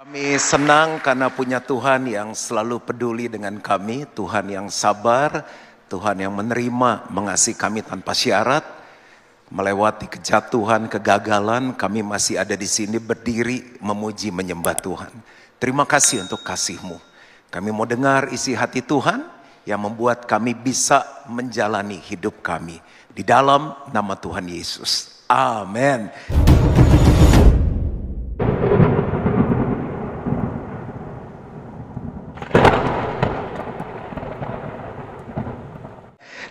Kami senang karena punya Tuhan yang selalu peduli dengan kami, Tuhan yang sabar, Tuhan yang menerima, mengasihi kami tanpa syarat. Melewati kejatuhan, kegagalan, kami masih ada di sini berdiri memuji menyembah Tuhan. Terima kasih untuk kasih-Mu. Kami mau dengar isi hati Tuhan yang membuat kami bisa menjalani hidup kami. Di dalam nama Tuhan Yesus. Amin.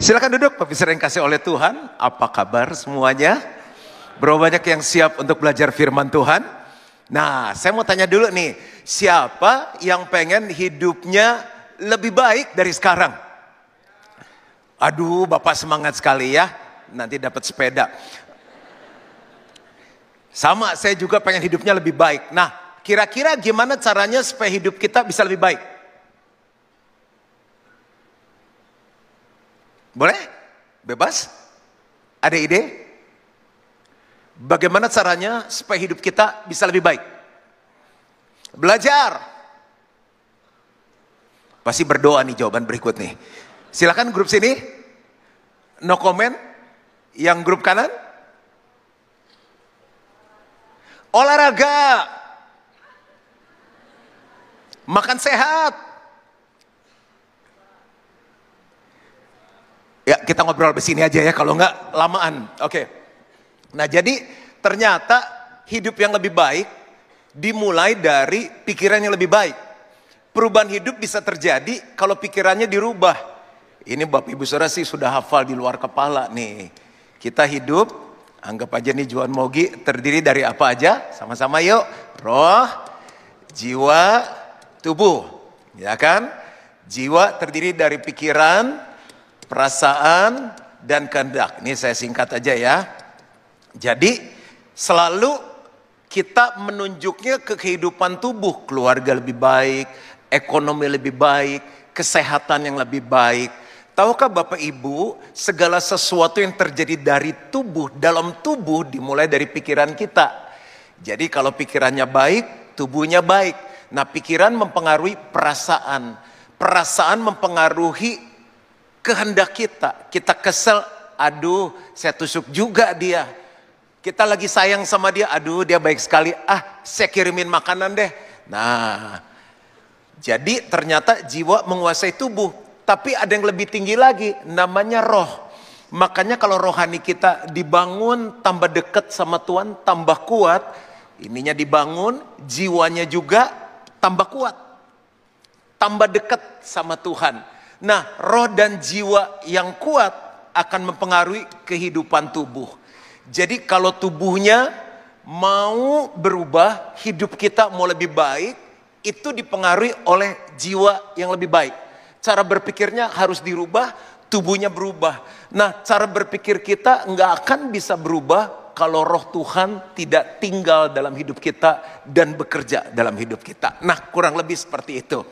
Silakan duduk, Bapak Ibu yang kasih oleh Tuhan. Apa kabar semuanya? Berapa banyak yang siap untuk belajar firman Tuhan? Nah, saya mau tanya dulu nih, siapa yang pengen hidupnya lebih baik dari sekarang? Aduh, Bapak semangat sekali ya, nanti dapat sepeda. Sama, saya juga pengen hidupnya lebih baik. Nah, kira-kira gimana caranya supaya hidup kita bisa lebih baik? Boleh? Bebas? Ada ide? Bagaimana caranya supaya hidup kita bisa lebih baik? Belajar. Pasti berdoa nih jawaban berikut nih. Silakan grup sini. No comment. Yang grup kanan. Olahraga. Makan sehat. Ya, kita ngobrol di sini aja ya, kalau enggak lamaan. Oke. Nah, jadi ternyata hidup yang lebih baik dimulai dari pikiran yang lebih baik. Perubahan hidup bisa terjadi kalau pikirannya dirubah. Ini Bapak Ibu Saudara sih sudah hafal di luar kepala nih. Kita hidup, anggap aja nih Juan Mogi terdiri dari apa aja? Sama-sama yuk. Roh, jiwa, tubuh. Ya kan? Jiwa terdiri dari pikiran, perasaan, dan kehendak. Ini saya singkat aja ya. Jadi selalu kita menunjuknya ke kehidupan tubuh. Keluarga lebih baik, ekonomi lebih baik, kesehatan yang lebih baik. Tahukah Bapak Ibu, segala sesuatu yang terjadi dari tubuh, dalam tubuh dimulai dari pikiran kita. Jadi kalau pikirannya baik, tubuhnya baik. Nah, pikiran mempengaruhi perasaan. Perasaan mempengaruhi kehendak kita. Kita kesel, aduh saya tusuk juga dia. Kita lagi sayang sama dia, aduh dia baik sekali, saya kirimin makanan deh. Nah, jadi ternyata jiwa menguasai tubuh. Tapi ada yang lebih tinggi lagi, namanya roh. Makanya kalau rohani kita dibangun, tambah dekat sama Tuhan, tambah kuat. Ininya dibangun, jiwanya juga tambah kuat. Tambah dekat sama Tuhan. Nah, roh dan jiwa yang kuat akan mempengaruhi kehidupan tubuh. Jadi kalau tubuhnya mau berubah, hidup kita mau lebih baik, itu dipengaruhi oleh jiwa yang lebih baik. Cara berpikirnya harus dirubah, tubuhnya berubah. Nah, cara berpikir kita nggak akan bisa berubah kalau roh Tuhan tidak tinggal dalam hidup kita dan bekerja dalam hidup kita. Nah, kurang lebih seperti itu.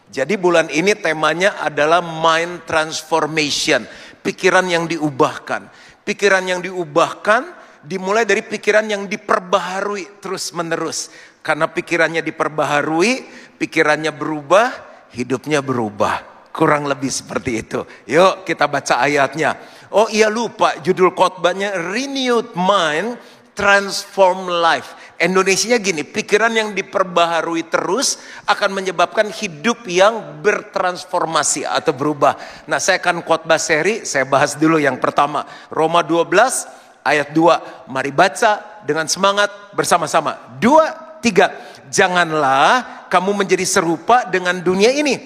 Jadi bulan ini temanya adalah mind transformation. Pikiran yang diubahkan. Pikiran yang diubahkan dimulai dari pikiran yang diperbaharui terus menerus. Karena pikirannya diperbaharui, pikirannya berubah, hidupnya berubah. Kurang lebih seperti itu. Yuk kita baca ayatnya. Oh iya lupa judul khotbahnya Renewed Mind Transform Life. Indonesianya gini, pikiran yang diperbaharui terus akan menyebabkan hidup yang bertransformasi atau berubah. Nah, saya akan khotbah seri, saya bahas dulu yang pertama. Roma 12 ayat 2. Mari baca dengan semangat bersama-sama. 2, 3. Janganlah kamu menjadi serupa dengan dunia ini,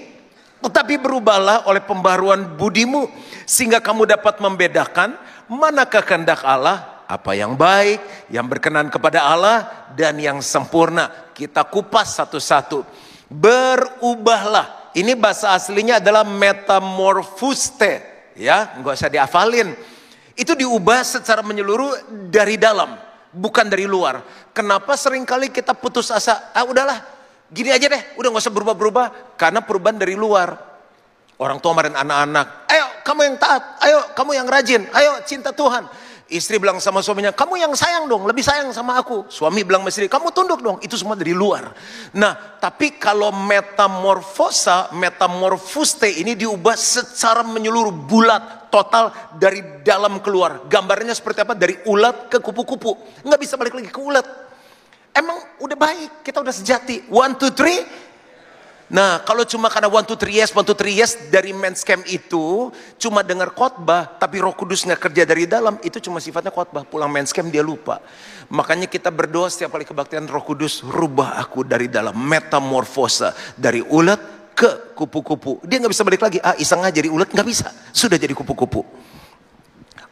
tetapi berubahlah oleh pembaharuan budimu, sehingga kamu dapat membedakan manakah kehendak Allah, apa yang baik, yang berkenan kepada Allah, dan yang sempurna. Kita kupas satu-satu. Berubahlah. Ini bahasa aslinya adalah metamorphuste. Ya, nggak usah dihafalin. Itu diubah secara menyeluruh dari dalam, bukan dari luar. Kenapa seringkali kita putus asa? Udahlah, gini aja deh, udah nggak usah berubah-berubah. Karena perubahan dari luar. Orang tua kemarin anak-anak, ayo kamu yang taat, ayo kamu yang rajin, ayo cinta Tuhan. Istri bilang sama suaminya, kamu yang sayang dong, lebih sayang sama aku. Suami bilang sama istri, kamu tunduk dong. Itu semua dari luar. Nah, tapi kalau metamorfuste ini diubah secara menyeluruh, bulat, total, dari dalam keluar. Gambarnya seperti apa? Dari ulat ke kupu-kupu. Nggak bisa balik lagi ke ulat. Emang udah baik, kita udah sejati. 1, 2, 3. Nah, kalau cuma karena 1, 2, 3 yes, 1, 2, 3 yes dari men's camp itu, cuma dengar khotbah, tapi Roh Kudus nggak kerja dari dalam, itu cuma sifatnya khotbah. Pulang men's camp dia lupa. Makanya kita berdoa setiap kali kebaktian, Roh Kudus rubah aku dari dalam, metamorfosa, dari ulat ke kupu-kupu. Dia nggak bisa balik lagi, iseng aja jadi ulat, nggak bisa, sudah jadi kupu-kupu.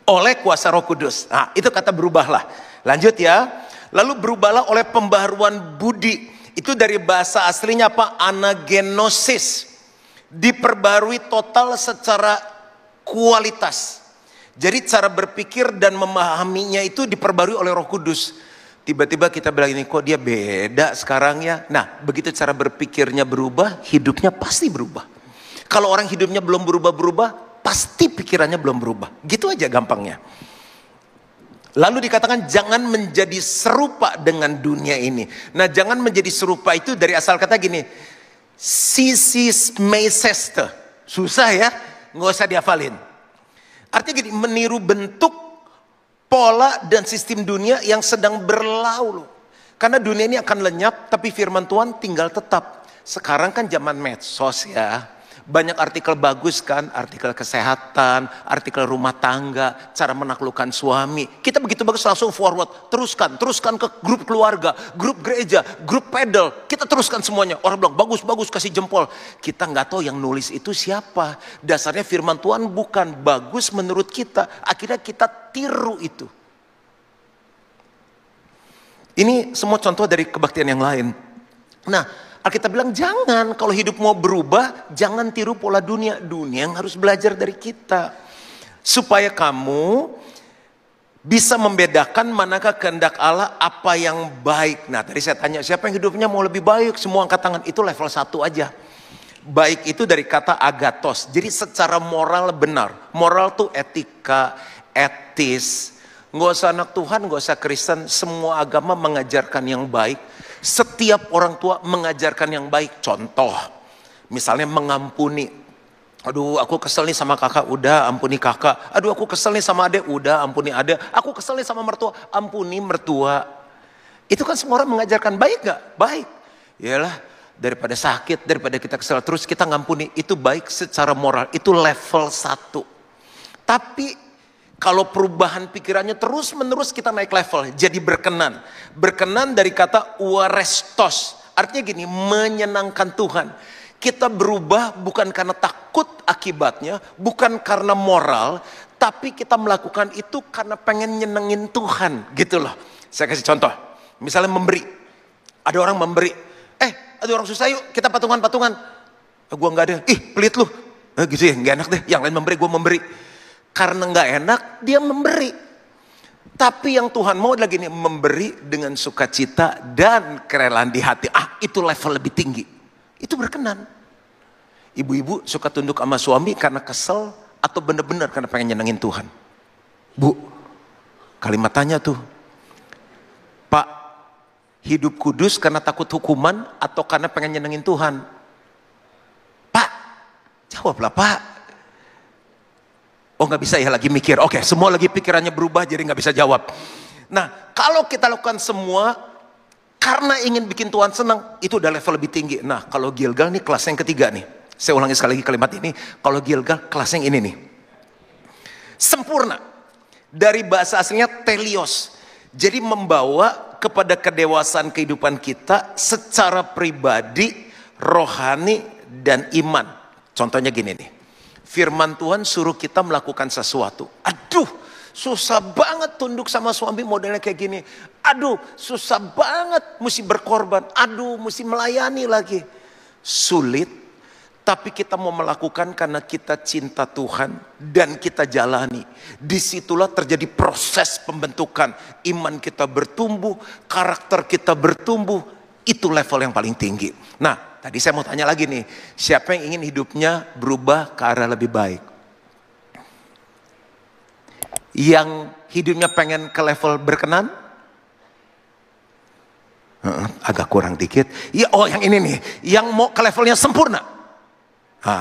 Oleh kuasa Roh Kudus. Nah, itu kata berubahlah. Lanjut ya. Lalu berubahlah oleh pembaharuan budi. Itu dari bahasa aslinya apa? Anagenosis. Diperbarui total secara kualitas. Jadi cara berpikir dan memahaminya itu diperbarui oleh Roh Kudus. Tiba-tiba kita bilang ini, kok dia beda sekarang ya. Nah, begitu cara berpikirnya berubah, hidupnya pasti berubah. Kalau orang hidupnya belum berubah-berubah, pasti pikirannya belum berubah. Gitu aja gampangnya. Lalu dikatakan jangan menjadi serupa dengan dunia ini. Nah, jangan menjadi serupa itu dari asal kata gini. Sisismeiseste. Susah ya, nggak usah dihafalin. Artinya gini, meniru bentuk, pola dan sistem dunia yang sedang berlalu. Karena dunia ini akan lenyap, tapi firman Tuhan tinggal tetap. Sekarang kan zaman medsos ya. Banyak artikel bagus kan, artikel kesehatan, artikel rumah tangga, cara menaklukkan suami. Kita begitu bagus langsung forward, teruskan ke grup keluarga, grup gereja, grup pedal. Kita teruskan semuanya. Orang bilang bagus, kasih jempol. Kita nggak tahu yang nulis itu siapa. Dasarnya firman Tuhan bukan bagus menurut kita. Akhirnya kita tiru itu. Ini semua contoh dari kebaktian yang lain. Nah, Alkitab bilang jangan, kalau hidup mau berubah, jangan tiru pola dunia. Dunia yang harus belajar dari kita. Supaya kamu bisa membedakan manakah kehendak Allah, apa yang baik. Nah, tadi saya tanya, siapa yang hidupnya mau lebih baik? Semua angkat tangan, itu level 1 aja. Baik itu dari kata agathos, jadi secara moral benar. Moral tuh etika, etis. Nggak usah anak Tuhan, nggak usah Kristen, semua agama mengajarkan yang baik. Setiap orang tua mengajarkan yang baik. Contoh, misalnya mengampuni. Aduh, aku kesel nih sama kakak, udah ampuni kakak. Aduh, aku kesel nih sama adek, udah ampuni adek. Aku kesel nih sama mertua, ampuni mertua. Itu kan semua orang mengajarkan baik gak? Baik. Yalah, daripada sakit, daripada kita kesel terus kita ngampuni. Itu baik secara moral, itu level 1. Tapi kalau perubahan pikirannya terus menerus kita naik level, jadi berkenan. Berkenan dari kata uarestos, artinya gini, menyenangkan Tuhan. Kita berubah bukan karena takut akibatnya, bukan karena moral, tapi kita melakukan itu karena pengen nyenengin Tuhan, gitu loh. Saya kasih contoh, misalnya memberi. Ada orang memberi, ada orang susah yuk kita patungan-patungan. Gua nggak ada, pelit lu. Gitu ya, nggak enak deh, yang lain memberi, gua memberi. Karena nggak enak, dia memberi. Tapi yang Tuhan mau lagi nih, memberi dengan sukacita dan kerelaan di hati. Itu level lebih tinggi. Itu berkenan. Ibu-ibu suka tunduk sama suami karena kesel atau benar-benar karena pengen nyenengin Tuhan? Bu, kalimat tanya tuh. Pak, hidup kudus karena takut hukuman atau karena pengen nyenengin Tuhan? Pak, jawablah Pak. Oh nggak bisa ya, lagi mikir. Oke, semua lagi pikirannya berubah jadi nggak bisa jawab. Nah, kalau kita lakukan semua karena ingin bikin Tuhan senang, itu udah level lebih tinggi. Nah, kalau Gilgal nih kelas yang ketiga nih. Saya ulangi sekali lagi kalimat ini. Kalau Gilgal kelas yang ini nih. Sempurna. Dari bahasa aslinya telios. Jadi membawa kepada kedewasaan kehidupan kita secara pribadi, rohani, dan iman. Contohnya gini nih. Firman Tuhan suruh kita melakukan sesuatu. Aduh, susah banget tunduk sama suami modelnya kayak gini. Aduh, susah banget mesti berkorban. Aduh, mesti melayani lagi. Sulit, tapi kita mau melakukan karena kita cinta Tuhan dan kita jalani. Disitulah terjadi proses pembentukan. Iman kita bertumbuh, karakter kita bertumbuh. Itu level yang paling tinggi. Nah, tadi saya mau tanya lagi nih, siapa yang ingin hidupnya berubah ke arah lebih baik? Yang hidupnya pengen ke level berkenan? Agak kurang dikit. Ya, oh yang ini nih, yang mau ke levelnya sempurna.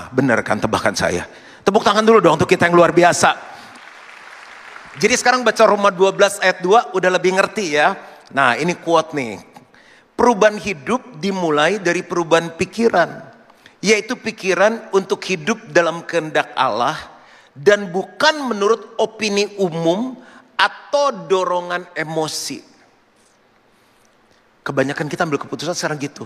Benar kan tebakan saya. Tepuk tangan dulu dong untuk kita yang luar biasa. Jadi sekarang baca Roma 12 ayat 2 udah lebih ngerti ya. Nah ini quote nih. Perubahan hidup dimulai dari perubahan pikiran. Yaitu pikiran untuk hidup dalam kehendak Allah. Dan bukan menurut opini umum atau dorongan emosi. Kebanyakan kita ambil keputusan sekarang gitu.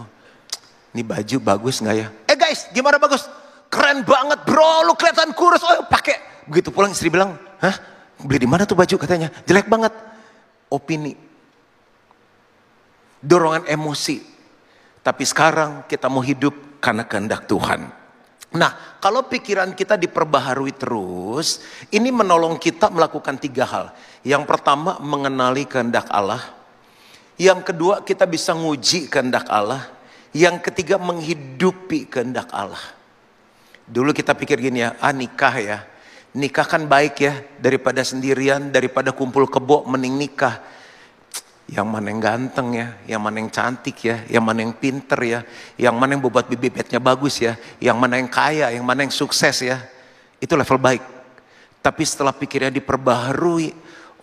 Ini baju bagus nggak ya? Guys, gimana bagus? Keren banget bro, lu kelihatan kurus. Oh pakai. Begitu pulang istri bilang, hah? Beli di mana tuh baju katanya? Jelek banget. Opini. Dorongan emosi. Tapi sekarang kita mau hidup karena kehendak Tuhan. Nah, kalau pikiran kita diperbaharui terus, ini menolong kita melakukan 3 hal. Yang pertama, mengenali kehendak Allah. Yang kedua, kita bisa nguji kehendak Allah. Yang ketiga, menghidupi kehendak Allah. Dulu kita pikir gini ya, nikah ya. Nikah kan baik ya, daripada sendirian, daripada kumpul kebo, mending nikah. Yang mana yang ganteng ya, yang mana yang cantik ya, yang mana yang pinter ya, yang mana yang bobot bibitnya bagus ya, yang mana yang kaya, yang mana yang sukses ya. Itu level baik. Tapi setelah pikirnya diperbaharui,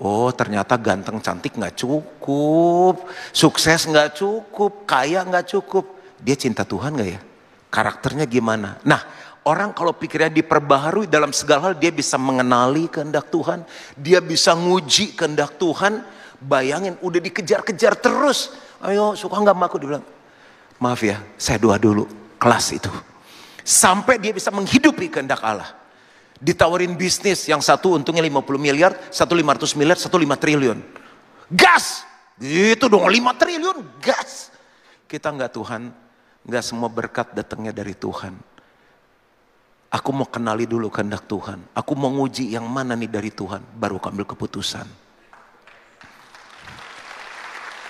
oh ternyata ganteng cantik gak cukup, sukses gak cukup, kaya gak cukup. Dia cinta Tuhan gak ya? Karakternya gimana? Nah orang kalau pikirnya diperbaharui dalam segala hal, dia bisa mengenali kehendak Tuhan. Dia bisa nguji kehendak Tuhan. Bayangin udah dikejar-kejar terus. Ayo suka gak sama aku? Dia bilang, maaf ya saya doa dulu kelas itu. Sampai dia bisa menghidupi kehendak Allah. Ditawarin bisnis, yang satu untungnya 50 miliar, satu 500 miliar, satu 5 triliun. Gas! Itu dong 5 triliun, gas! Kita enggak Tuhan, enggak semua berkat datangnya dari Tuhan. Aku mau kenali dulu kehendak Tuhan. Aku mau nguji yang mana nih dari Tuhan, baru ambil keputusan.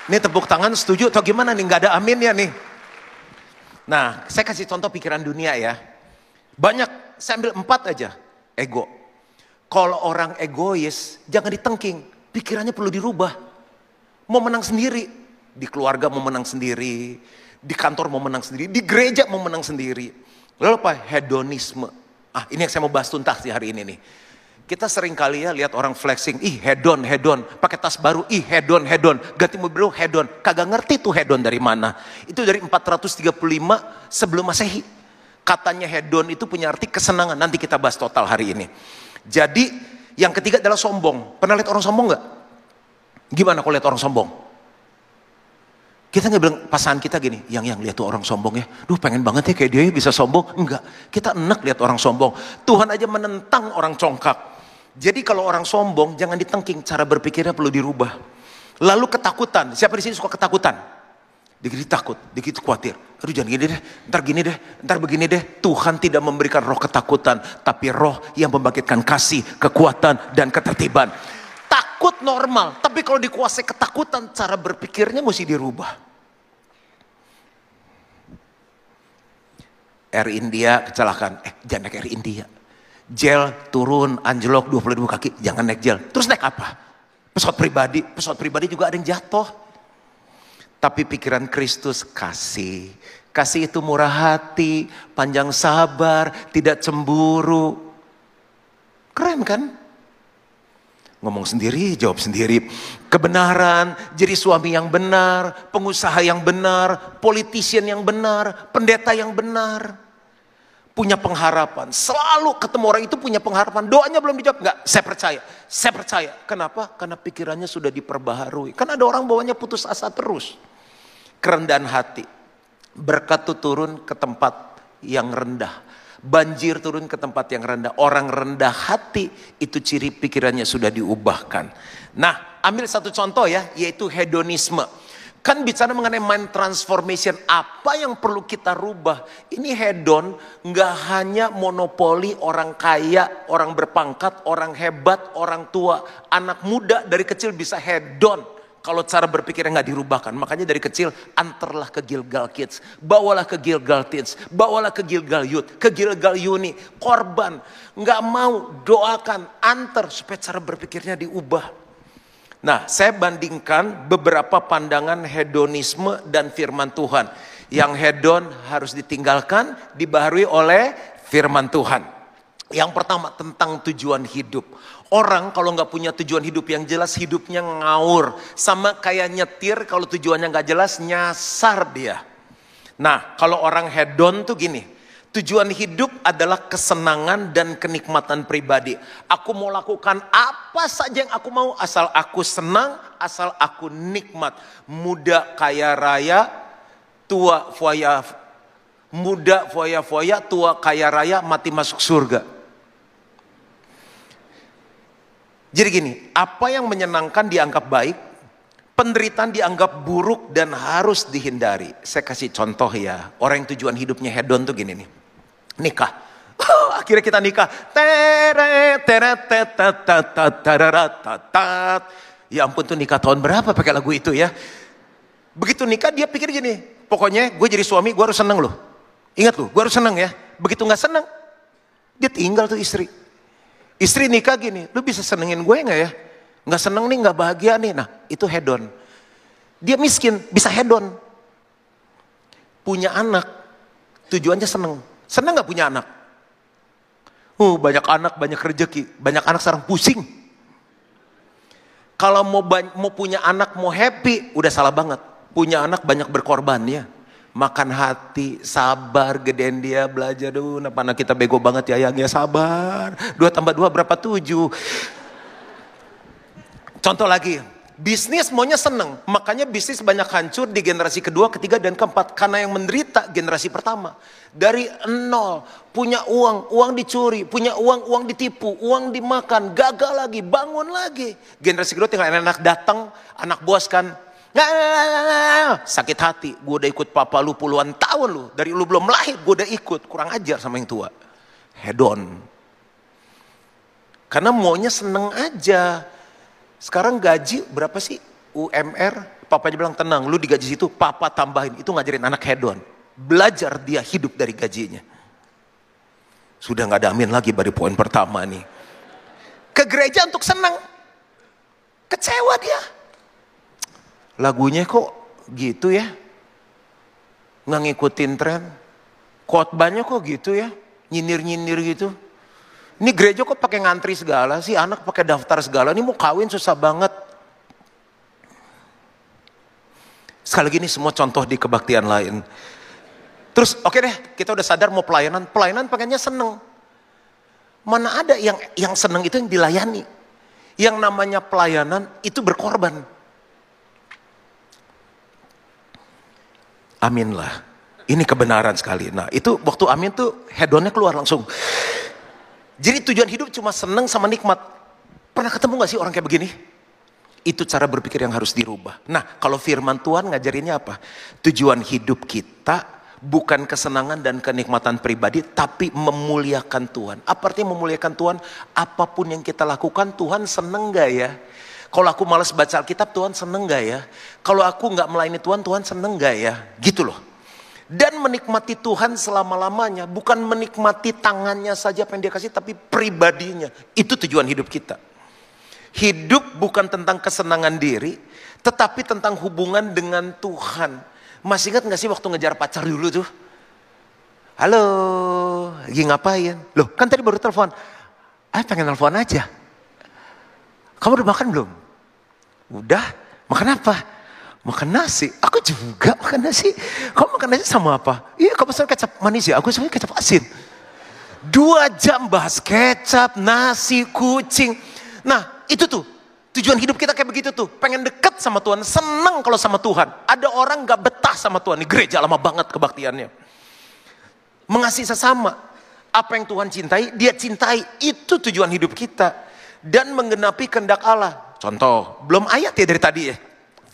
Ini tepuk tangan setuju atau gimana nih, enggak ada amin ya nih. Nah, saya kasih contoh pikiran dunia ya. Banyak, saya ambil 4 aja. Ego. Kalau orang egois, jangan ditengking. Pikirannya perlu dirubah. Mau menang sendiri. Di keluarga mau menang sendiri. Di kantor mau menang sendiri. Di gereja mau menang sendiri. Lalu apa? Hedonisme. Ini yang saya mau bahas tuntas di hari ini nih. Kita sering kali ya lihat orang flexing. Ih hedon, hedon. Pakai tas baru. Ih hedon, hedon. Ganti mobil baru, hedon. Kagak ngerti tuh hedon dari mana. Itu dari 435 sebelum Masehi. Katanya hedon itu punya arti kesenangan. Nanti kita bahas total hari ini. Jadi yang ketiga adalah sombong. Pernah lihat orang sombong gak? Gimana kalau lihat orang sombong? Kita gak bilang pasangan kita gini. Yang lihat tuh orang sombong ya. Duh pengen banget ya kayak dia bisa sombong. Enggak. Kita enak lihat orang sombong. Tuhan aja menentang orang congkak. Jadi kalau orang sombong jangan ditengking. Cara berpikirnya perlu dirubah. Lalu ketakutan. Siapa di sini suka ketakutan? Dikit takut, dikit khawatir. Aduh jangan gini deh, ntar gini deh, ntar begini deh. Tuhan tidak memberikan roh ketakutan, tapi roh yang membangkitkan kasih, kekuatan, dan ketertiban. Takut normal, tapi kalau dikuasai ketakutan, cara berpikirnya mesti dirubah. Air India kecelakaan, jangan naik Air India. Gel turun, anjlok 22 kaki, jangan naik gel. Terus naik apa? Pesawat pribadi juga ada yang jatuh. Tapi pikiran Kristus kasih. Kasih itu murah hati, panjang sabar, tidak cemburu. Keren kan? Ngomong sendiri, jawab sendiri. Kebenaran, jadi suami yang benar, pengusaha yang benar, politician yang benar, pendeta yang benar. Punya pengharapan. Selalu ketemu orang itu punya pengharapan. Doanya belum dijawab. Enggak, saya percaya. Saya percaya. Kenapa? Karena pikirannya sudah diperbaharui. Kan ada orang bawanya putus asa terus. Kerendahan hati. Berkat itu turun ke tempat yang rendah. Banjir turun ke tempat yang rendah. Orang rendah hati itu ciri pikirannya sudah diubahkan. Nah, ambil satu contoh ya, yaitu hedonisme. Kan bicara mengenai mind transformation, apa yang perlu kita rubah? Ini hedon nggak hanya monopoli orang kaya, orang berpangkat, orang hebat, orang tua. Anak muda dari kecil bisa hedon. Kalau cara berpikirnya nggak dirubahkan. Makanya dari kecil, antarlah ke Gilgal Kids. Bawalah ke Gilgal Teens. Bawalah ke Gilgal Youth. Ke Gilgal Uni. Korban. Nggak mau, doakan. Antar supaya cara berpikirnya diubah. Nah, saya bandingkan beberapa pandangan hedonisme dan firman Tuhan. Yang hedon harus ditinggalkan, dibaharui oleh firman Tuhan. Yang pertama, tentang tujuan hidup. Orang kalau nggak punya tujuan hidup yang jelas, hidupnya ngawur. Sama kayak nyetir, kalau tujuannya nggak jelas, nyasar dia. Nah, kalau orang hedon tuh gini. Tujuan hidup adalah kesenangan dan kenikmatan pribadi. Aku mau lakukan apa saja yang aku mau, asal aku senang, asal aku nikmat. Muda kaya raya, tua foya. Muda foya-foya, tua kaya raya, mati masuk surga. Jadi gini, apa yang menyenangkan dianggap baik, penderitaan dianggap buruk dan harus dihindari. Saya kasih contoh ya, orang yang tujuan hidupnya hedon tuh gini nih. Nikah. Akhirnya kita nikah. Ya ampun tuh nikah tahun berapa pakai lagu itu ya. Begitu nikah dia pikir gini, pokoknya gue jadi suami gue harus seneng loh. Ingat loh, gue harus seneng ya. Begitu gak seneng, dia tinggal tuh istri. Istri nikah gini, lu bisa senengin gue gak ya? Gak seneng nih, gak bahagia nih. Nah, itu hedon. Dia miskin, bisa hedon. Punya anak, tujuannya seneng. Seneng gak punya anak? Banyak anak, banyak rezeki. Banyak anak sekarang pusing. Kalau mau punya anak, mau happy, udah salah banget. Punya anak banyak berkorban ya. Makan hati, sabar, gedein dia, belajar dulu. Kenapa anak kita bego banget ya, yang ya sabar. 2 tambah 2 berapa 7. Contoh lagi, bisnis maunya seneng. Makanya bisnis banyak hancur di generasi kedua, ketiga, dan keempat. Karena yang menderita generasi pertama. Dari nol, punya uang, uang dicuri. Punya uang, uang ditipu, uang dimakan. Gagal lagi, bangun lagi. Generasi kedua tinggal anak datang, anak bos kan. Sakit hati, gue udah ikut papa lu puluhan tahun lu. Dari lu belum lahir, gue udah ikut. Kurang ajar sama yang tua. Hedon. Karena maunya seneng aja. Sekarang gaji berapa sih? UMR. Papanya bilang tenang, lu digaji situ, papa tambahin. Itu ngajarin anak hedon. Belajar dia hidup dari gajinya. Sudah gak ada amin lagi dari poin pertama nih. Ke gereja untuk senang. Kecewa dia. Lagunya kok gitu ya. Nggak ngikutin tren. Khotbahnya kok gitu ya. Nyinir-nyinir gitu. Ini gereja kok pakai ngantri segala sih. Anak pakai daftar segala. Ini mau kawin susah banget. Sekali lagi ini semua contoh di kebaktian lain. Terus oke deh, kita udah sadar mau pelayanan. Pelayanan pengennya seneng. Mana ada yang seneng itu yang dilayani. Yang namanya pelayanan itu berkorban. Amin lah. Ini kebenaran sekali. Nah itu waktu amin tuh hedonnya keluar langsung. Jadi tujuan hidup cuma seneng sama nikmat. Pernah ketemu gak sih orang kayak begini? Itu cara berpikir yang harus dirubah. Nah kalau firman Tuhan ngajarinnya apa? Tujuan hidup kita bukan kesenangan dan kenikmatan pribadi, tapi memuliakan Tuhan. Apa artinya memuliakan Tuhan? Apapun yang kita lakukan, Tuhan seneng gak ya? Kalau aku malas baca Alkitab, Tuhan seneng gak ya? Kalau aku gak melayani Tuhan, Tuhan seneng gak ya? Gitu loh. Dan menikmati Tuhan selama-lamanya. Bukan menikmati tangannya saja apa yang dia kasih, tapi pribadinya. Itu tujuan hidup kita. Hidup bukan tentang kesenangan diri, tetapi tentang hubungan dengan Tuhan. Masih ingat gak sih waktu ngejar pacar dulu tuh? Halo, lagi ngapain? Loh kan tadi baru telepon. Pengen telepon aja. Kamu udah makan belum? Udah. Makan apa? Makan nasi. Aku juga makan nasi. Kamu makan nasi sama apa? Iya, kamu pesan kecap manis ya. Aku suka kecap asin. 2 jam bahas kecap, nasi, kucing. Nah, itu tuh. Tujuan hidup kita kayak begitu tuh. Pengen deket sama Tuhan. Seneng kalau sama Tuhan. Ada orang gak betah sama Tuhan. Di gereja lama banget kebaktiannya. Mengasihi sesama. Apa yang Tuhan cintai, dia cintai. Itu tujuan hidup kita. Dan menggenapi kehendak Allah. Contoh, belum ayat ya dari tadi ya.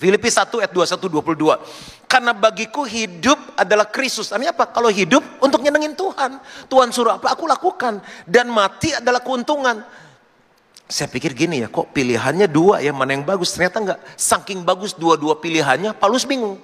Filipi 1 ayat 21-22. Karena bagiku hidup adalah Kristus. Artinya apa? Kalau hidup untuk nyenengin Tuhan. Tuhan suruh apa? Aku lakukan. Dan mati adalah keuntungan. Saya pikir gini ya, kok pilihannya dua ya, mana yang bagus? Ternyata enggak. Saking bagus dua-dua pilihannya, Paulus bingung.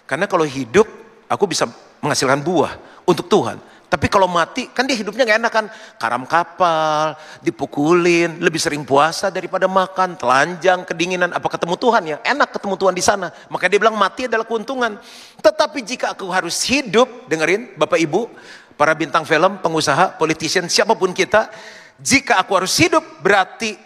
Karena kalau hidup, aku bisa menghasilkan buah untuk Tuhan. Tapi kalau mati, kan dia hidupnya gak enak kan. Karam kapal, dipukulin, lebih sering puasa daripada makan, telanjang, kedinginan. Apa ketemu Tuhan ya? Enak ketemu Tuhan di sana. Makanya dia bilang mati adalah keuntungan. Tetapi jika aku harus hidup, dengerin Bapak Ibu, para bintang film, pengusaha, politician, siapapun kita, jika aku harus hidup, berarti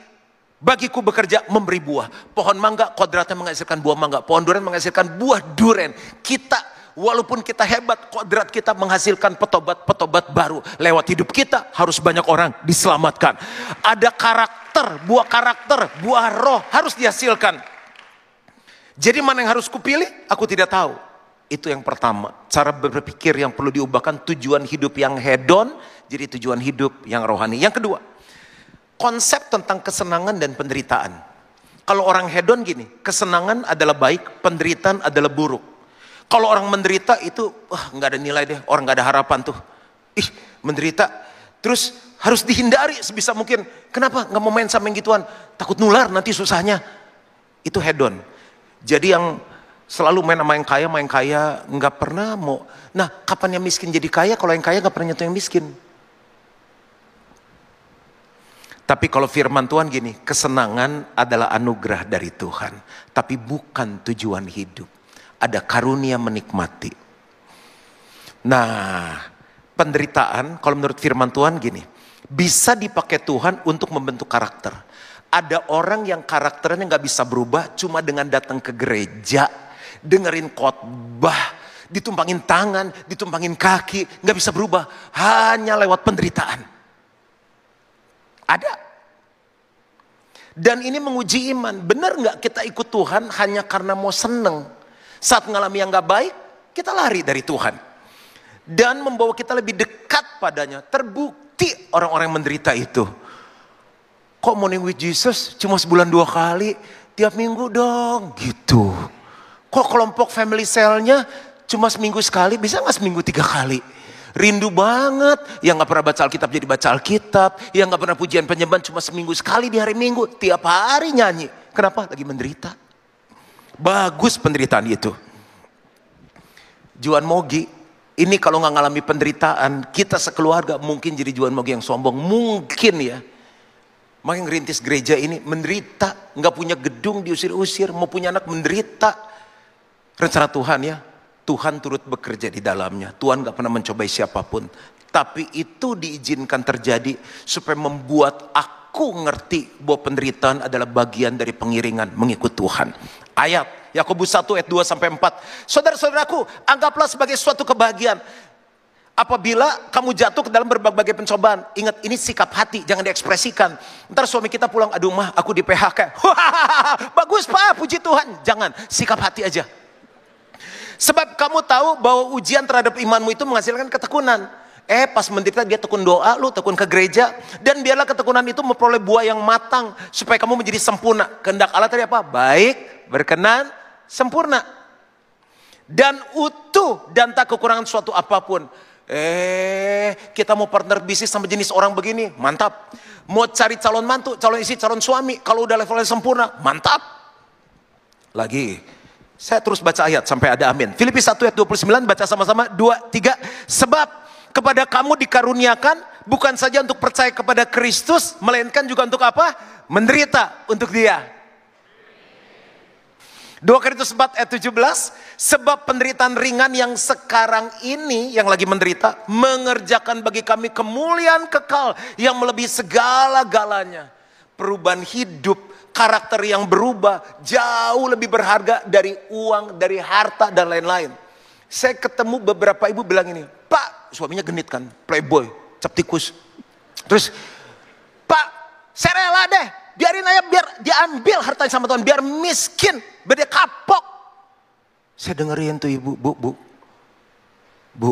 bagiku bekerja memberi buah. Pohon mangga kodratnya menghasilkan buah mangga. Pohon durian menghasilkan buah durian. Kita, walaupun kita hebat, kodrat kita menghasilkan petobat-petobat baru. Lewat hidup kita harus banyak orang diselamatkan. Ada karakter, buah roh harus dihasilkan. Jadi mana yang harus kupilih? Aku tidak tahu. Itu yang pertama. Cara berpikir yang perlu diubahkan, tujuan hidup yang hedon jadi tujuan hidup yang rohani. Yang kedua, konsep tentang kesenangan dan penderitaan. Kalau orang hedon gini, kesenangan adalah baik, penderitaan adalah buruk. Kalau orang menderita itu, nggak ada nilai deh, orang nggak ada harapan tuh. Menderita, terus harus dihindari sebisa mungkin. Kenapa? Nggak mau main sama yang gituan, takut nular nanti susahnya. Itu hedon. Jadi yang selalu main sama yang kaya, nggak pernah mau. Nah, kapan yang miskin jadi kaya? Kalau yang kaya nggak pernah nyentuh yang miskin. Tapi kalau firman Tuhan gini, kesenangan adalah anugerah dari Tuhan. Tapi bukan tujuan hidup. Ada karunia menikmati. Nah, penderitaan kalau menurut firman Tuhan gini, bisa dipakai Tuhan untuk membentuk karakter. Ada orang yang karakternya gak bisa berubah cuma dengan datang ke gereja, dengerin khotbah, ditumpangin tangan, ditumpangin kaki, gak bisa berubah. Hanya lewat penderitaan. Ada. Dan ini menguji iman. Benar nggak kita ikut Tuhan hanya karena mau seneng? Saat mengalami yang gak baik, kita lari dari Tuhan. Dan membawa kita lebih dekat padanya. Terbukti orang-orang yang menderita itu. Kok morning with Jesus cuma sebulan 2 kali? Tiap minggu dong. Gitu. Kok kelompok family cell-nya cuma seminggu sekali? Bisa nggak seminggu 3 kali? Rindu banget, yang gak pernah baca Alkitab jadi baca Alkitab, yang gak pernah pujian penyembahan cuma seminggu sekali di hari Minggu, tiap hari nyanyi. Kenapa? Lagi menderita. Bagus penderitaan itu. Juan Mogi, ini kalau gak ngalami penderitaan, kita sekeluarga mungkin jadi Juan Mogi yang sombong. Mungkin ya. Makanya ngerintis gereja ini menderita, gak punya gedung diusir-usir, mau punya anak menderita. Rencana Tuhan ya. Tuhan turut bekerja di dalamnya. Tuhan gak pernah mencobai siapapun. Tapi itu diizinkan terjadi supaya membuat aku ngerti bahwa penderitaan adalah bagian dari pengiringan mengikut Tuhan. Ayat Yakobus 1 ayat 2 sampai 4. Saudara-saudaraku, anggaplah sebagai suatu kebahagiaan apabila kamu jatuh ke dalam berbagai pencobaan. Ingat, ini sikap hati, jangan diekspresikan. Ntar suami kita pulang, aduh mah aku di PHK. Bagus Pak, puji Tuhan. Jangan, sikap hati aja. Sebab kamu tahu bahwa ujian terhadap imanmu itu menghasilkan ketekunan. Pas menderita dia tekun doa, lu tekun ke gereja. Dan biarlah ketekunan itu memperoleh buah yang matang. Supaya kamu menjadi sempurna. Kehendak Allah tadi apa? Baik, berkenan, sempurna. Dan utuh dan tak kekurangan suatu apapun. Kita mau partner bisnis sama jenis orang begini, mantap. Mau cari calon mantu, calon istri, calon suami. Kalau udah levelnya sempurna, mantap. Lagi. Saya terus baca ayat sampai ada amin. Filipi 1 ayat 29, baca sama-sama. 2, 3. Sebab kepada kamu dikaruniakan bukan saja untuk percaya kepada Kristus, melainkan juga untuk apa? Menderita untuk dia. 2 Korintus 4 ayat 17. Sebab penderitaan ringan yang sekarang ini, yang lagi menderita, mengerjakan bagi kami kemuliaan kekal yang melebihi segala-galanya. Perubahan hidup, karakter yang berubah jauh lebih berharga dari uang, dari harta dan lain-lain. Saya ketemu beberapa ibu bilang ini, Pak, suaminya genit kan, playboy, cap tikus. Terus, Pak, saya rela deh, biarin aja biar diambil hartanya sama Tuhan, biar miskin, biar dia kapok. Saya dengerin tuh ibu, Bu,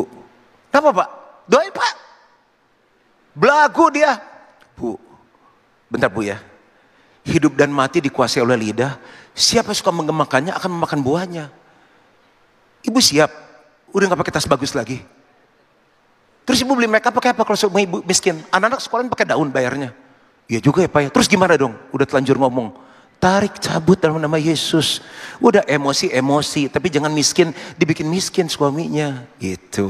kenapa Pak? Doain Pak. Belagu dia. Bu, bentar Bu ya. Hidup dan mati dikuasai oleh lidah. Siapa suka mengemakannya akan memakan buahnya. Ibu siap? Udah gak pakai tas bagus lagi. Terus ibu beli make up pakai apa kalau semua ibu miskin? Anak-anak sekolah pakai daun bayarnya. Iya juga ya Pak ya. Terus gimana dong? Udah telanjur ngomong. Tarik cabut dalam nama Yesus. Udah emosi, tapi jangan miskin, dibikin miskin suaminya. Gitu.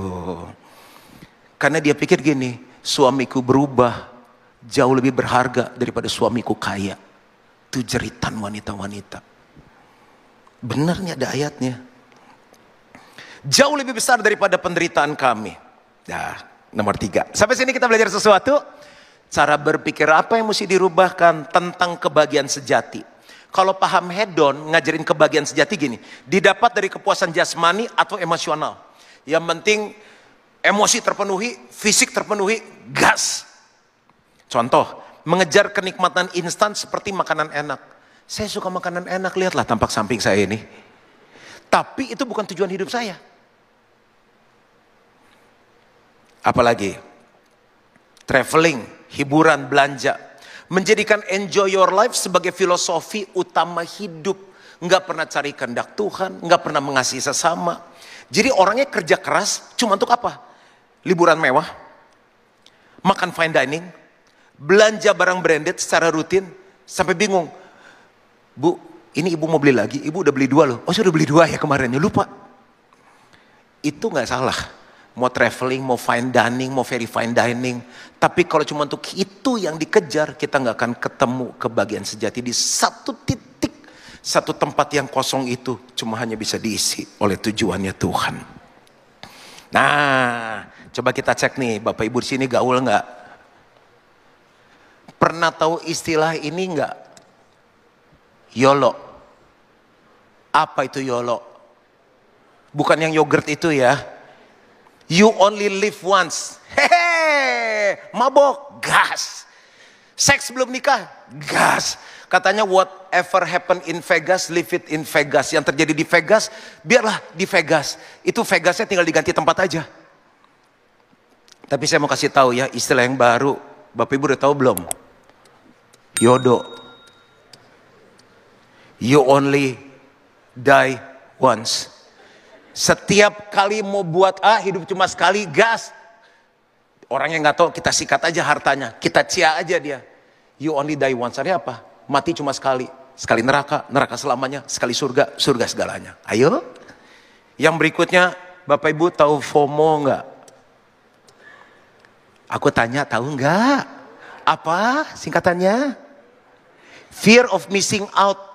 Karena dia pikir gini, suamiku berubah jauh lebih berharga daripada suamiku kaya. Itu jeritan wanita-wanita. Benar nih ada ayatnya. Jauh lebih besar daripada penderitaan kami. Nah, nomor 3. Sampai sini kita belajar sesuatu. Cara berpikir apa yang mesti dirubahkan tentang kebahagiaan sejati. Kalau paham hedon, ngajarin kebahagiaan sejati gini. Didapat dari kepuasan jasmani atau emosional. Yang penting emosi terpenuhi, fisik terpenuhi, gas. Contoh, mengejar kenikmatan instan seperti makanan enak. Saya suka makanan enak, lihatlah tampak samping saya ini. Tapi itu bukan tujuan hidup saya. Apalagi traveling, hiburan, belanja. Menjadikan enjoy your life sebagai filosofi utama hidup. Nggak pernah cari kehendak Tuhan, nggak pernah mengasihi sesama. Jadi orangnya kerja keras cuma untuk apa? Liburan mewah, makan fine dining, belanja barang branded secara rutin, sampai bingung. Bu, ini ibu mau beli lagi, ibu udah beli 2 loh. Oh sudah beli 2 ya kemarin, ya lupa. Itu nggak salah. Mau traveling, mau fine dining, mau very fine dining. Tapi kalau cuma untuk itu yang dikejar, kita nggak akan ketemu kebahagiaan sejati di satu titik. Satu tempat yang kosong itu cuma hanya bisa diisi oleh tujuannya Tuhan. Nah, coba kita cek nih, Bapak Ibu di sini gaul nggak? Pernah tahu istilah ini nggak? YOLO. Apa itu YOLO? Bukan yang yogurt itu ya. You only live once. Hehe, mabok, gas. Seks belum nikah, gas. Katanya whatever happen in Vegas, leave it in Vegas. Yang terjadi di Vegas, biarlah di Vegas. Itu Vegasnya tinggal diganti tempat aja. Tapi saya mau kasih tahu ya, istilah yang baru. Bapak Ibu udah tahu belum? YODO. You only die once. Setiap kali mau buat A, hidup cuma sekali, gas. Orang yang nggak tahu, kita sikat aja hartanya, kita cia aja dia. You only die once, artinya apa? Mati cuma sekali. Sekali neraka, neraka selamanya. Sekali surga, surga segalanya. Ayo. Yang berikutnya, Bapak Ibu tahu FOMO nggak? Aku tanya, tahu nggak? Apa singkatannya? Fear of missing out.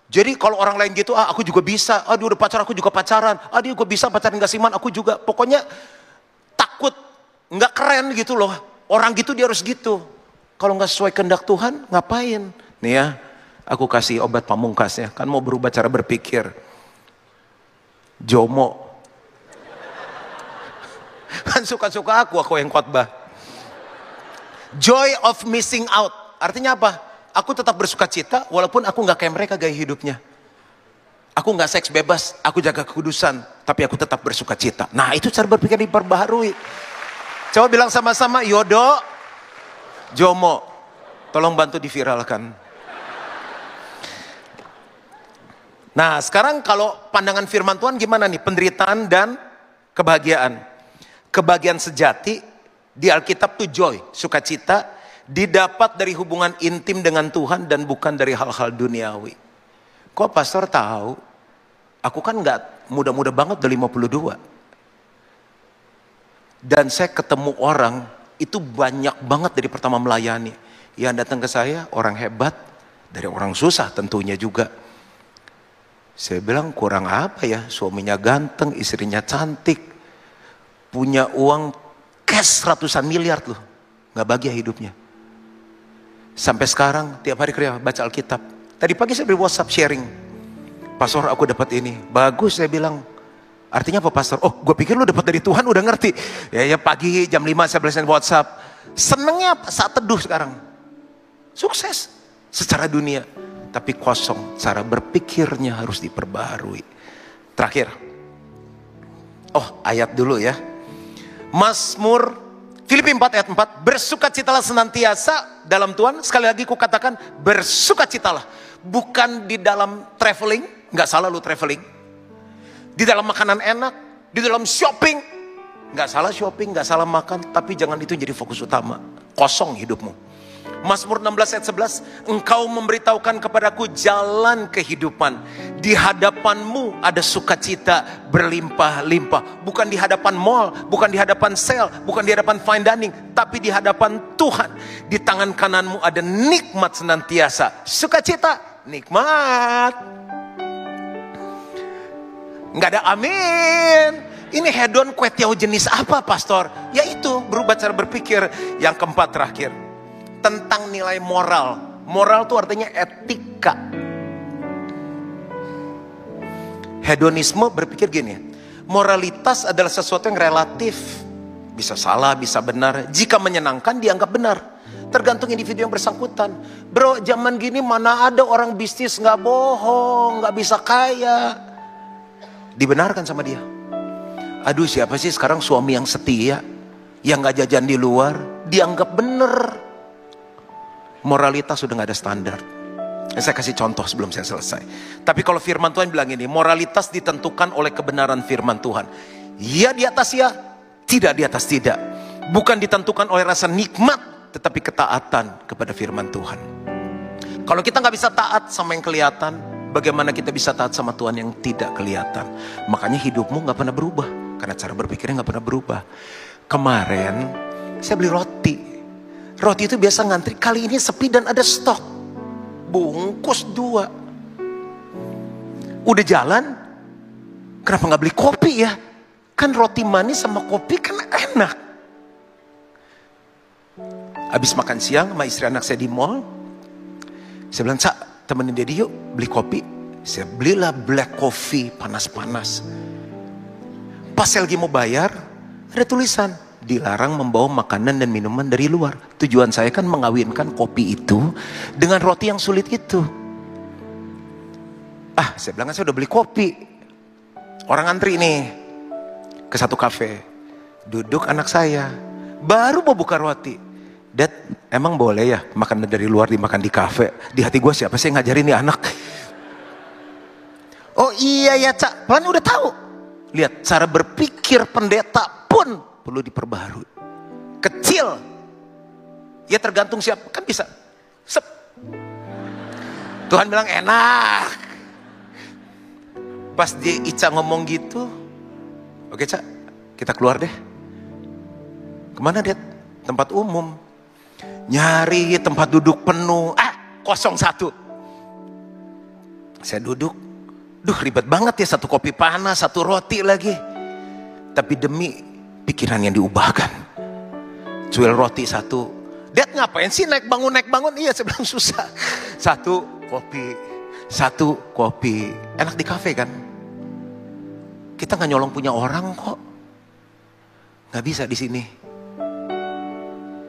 Jadi kalau orang lain gitu, aku juga bisa. Dia udah pacaran, aku juga pacaran. Dia juga bisa pacaran gak siman, aku juga. Pokoknya takut, nggak keren gitu loh. Orang gitu dia harus gitu. Kalau nggak sesuai kehendak Tuhan, ngapain? Nih ya, aku kasih obat pamungkasnya. Kan mau berubah cara berpikir. Jomo. Kan suka-suka aku yang khotbah. Joy of missing out. Artinya apa? Aku tetap bersuka cita walaupun aku nggak kayak mereka gaya hidupnya. Aku nggak seks bebas, aku jaga kekudusan, tapi aku tetap bersuka cita. Nah itu cara berpikir diperbaharui. Coba bilang sama-sama, Yodo, Jomo. Tolong bantu diviralkan. Nah sekarang kalau pandangan firman Tuhan gimana nih? Penderitaan dan kebahagiaan. Kebahagiaan sejati di Alkitab tuh joy, sukacita. Didapat dari hubungan intim dengan Tuhan dan bukan dari hal-hal duniawi. Kok pastor tahu? Aku kan nggak muda-muda banget, udah 52. Dan saya ketemu orang, itu banyak banget dari pertama melayani. Yang datang ke saya, orang hebat, dari orang susah tentunya juga. Saya bilang kurang apa ya, suaminya ganteng, istrinya cantik. Punya uang cash ratusan miliar loh. Nggak bahagia hidupnya. Sampai sekarang tiap hari kerja baca Alkitab. Tadi pagi saya beri WhatsApp sharing. Pastor aku dapat ini. Bagus saya bilang. Artinya apa pastor? Oh gue pikir lu dapat dari Tuhan udah ngerti. Ya pagi jam 5 saya belajar WhatsApp. Senengnya saat teduh sekarang. Sukses secara dunia. Tapi kosong. Cara berpikirnya harus diperbaharui. Terakhir. Oh ayat dulu ya. Mazmur Filipi 4 ayat 4, bersukacitalah senantiasa dalam Tuhan. Sekali lagi ku katakan, bersukacitalah. Bukan di dalam traveling, nggak salah lu traveling. Di dalam makanan enak, di dalam shopping. Nggak salah shopping, nggak salah makan, tapi jangan itu jadi fokus utama. Kosong hidupmu. Mazmur 16 ayat 11, engkau memberitahukan kepadaku jalan kehidupan. Di hadapanmu ada sukacita berlimpah-limpah. Bukan di hadapan mall, bukan di hadapan sale, bukan di hadapan fine dining, tapi di hadapan Tuhan. Di tangan kananmu ada nikmat senantiasa. Sukacita, nikmat. Nggak ada amin. Ini hedon kue tiaw jenis apa, pastor? Yaitu berubah cara berpikir. Yang keempat terakhir, tentang nilai moral. Moral itu artinya etika. Hedonisme berpikir gini, moralitas adalah sesuatu yang relatif. Bisa salah, bisa benar. Jika menyenangkan dianggap benar, tergantung individu yang bersangkutan. Bro, zaman gini mana ada orang bisnis nggak bohong, nggak bisa kaya. Dibenarkan sama dia. Aduh, siapa sih sekarang suami yang setia, yang nggak jajan di luar, dianggap bener. Moralitas sudah gak ada standar. Saya kasih contoh sebelum saya selesai. Tapi kalau firman Tuhan bilang ini, moralitas ditentukan oleh kebenaran firman Tuhan. Ya di atas ya, tidak di atas tidak. Bukan ditentukan oleh rasa nikmat, tetapi ketaatan kepada firman Tuhan. Kalau kita gak bisa taat sama yang kelihatan, bagaimana kita bisa taat sama Tuhan yang tidak kelihatan? Makanya hidupmu gak pernah berubah, karena cara berpikirnya gak pernah berubah. Kemarin saya beli roti. Roti itu biasa ngantri, kali ini sepi dan ada stok. Bungkus 2. Udah jalan, kenapa gak beli kopi ya? Kan roti manis sama kopi kan enak. Habis makan siang sama istri anak saya di mall, saya bilang, Cak, temenin Dedi yuk beli kopi. Saya belilah black coffee panas-panas. Pas saya lagi mau bayar, ada tulisan, dilarang membawa makanan dan minuman dari luar. Tujuan saya kan mengawinkan kopi itu dengan roti yang sulit itu. Saya bilang, saya udah beli kopi. Orang antri nih ke satu kafe. Duduk anak saya, baru mau buka roti. Dad, emang boleh ya makanan dari luar dimakan di kafe? Di hati gue, siapa sih yang ngajarin nih anak? Oh iya ya, Cak, pelan udah tahu. Lihat, cara berpikir pendeta pun perlu diperbarui. Kecil, ya tergantung siapa, kan bisa. Sep. Tuhan bilang enak. Pas dia Ica ngomong gitu, oke Cak, kita keluar deh. Kemana dia? Tempat umum. Nyari tempat duduk penuh. 01. Saya duduk. Duh, ribet banget ya, satu kopi panas, satu roti lagi. Tapi demi pikiran yang diubahkan, cuil roti 1. Dad, ngapain sih naik bangun? Iya, saya bilang susah. 1 kopi. Enak di kafe kan? Kita nggak nyolong punya orang kok. Nggak bisa di sini.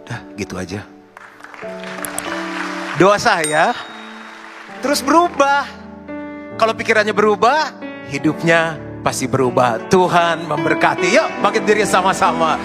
Dah, gitu aja. Doa saya terus berubah. Kalau pikirannya berubah, hidupnya pasti berubah. Tuhan memberkati. Yuk, bangkit diri sama-sama.